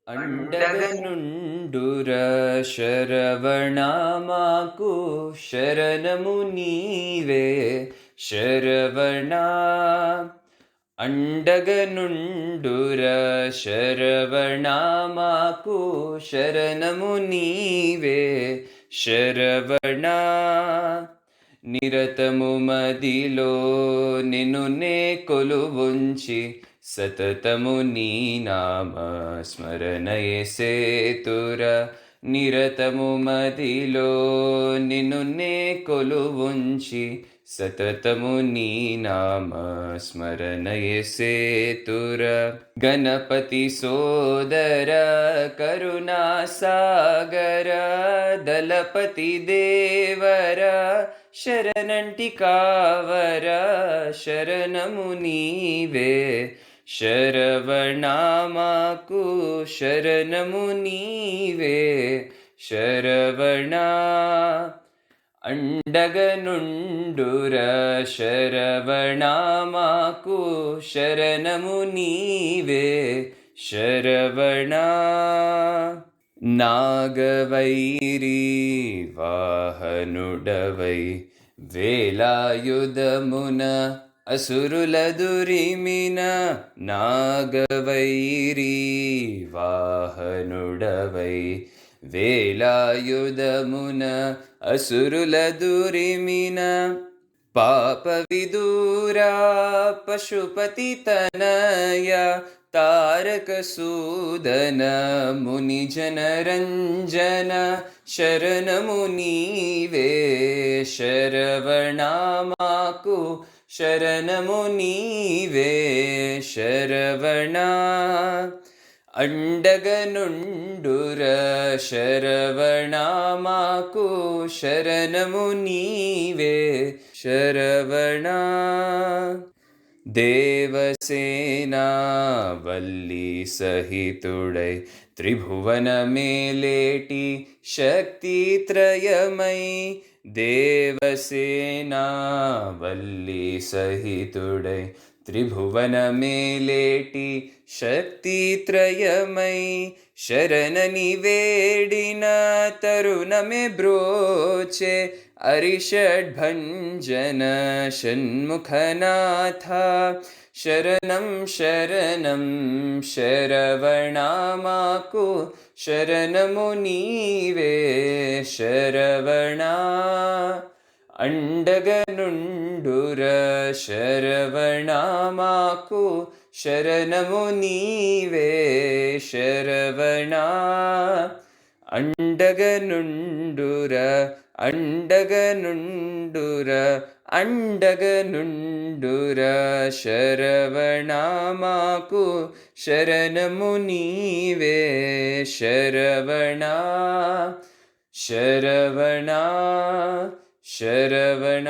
అండగనుండుర శరవణ మాకు శరణము నీవే శరవణ. అండగనుండుర శరవణ మాకు శరణము నీవే శరవణ. నిరతము మదిలో నిన్ను నే కొలువుంచి సతతము నీ నామ స్మరణయే సేతుర. నిరతము మదిలో నిన్ను నే కొలువుంచి సతతము నీ నామ స్మరణయే సేతుర. గణపతి సోదర కరుణా సాగర దళపతి దేవర శరణంటి కావర శరణము నీవే శరవణ మాకు శరణము నీవే శరవణ. అండగనుండుర శరవణ మాకు శరణము నీవే శరవణ. నాగవైరీ వాహనుడవై వేలాయుధమున అసురుల దురిమిన. నాగవైరీ వాహనుడవై వేలాయుధమున అసురుల దురిమిన. పాప విదూరా పశుపతి తనయ తారక సూదన ముని జనరంజన శరణము నీవే శరవణ మాకు శరణము నీవే శరవణ. అండగనుండుర శరవణ మాకు శరణము నీవే శరవణ. దేవసేనా వల్లి సహితుడై త్రిభువన మేలేటి శక్తిత్రయమై. దేవసేనా వల్లి సహితుడై త్రిభువన మేలేటి శక్తిత్రయమై. శరణని వేడిన తరుణమే బ్రోచే అరిషడ్భంజన షణ్ముఖనాథ. శరణం శరణం శరవణ మాకు శరణము నీవే శరవణ. అండగనుండుర శరవణ మాకు శరణము నీవే శరవణ. అండగనుండుర అండగనుండుర అండగనుండుర శరవణ మాకు శరణము నీవే శరవణ శరవణ శరవణ.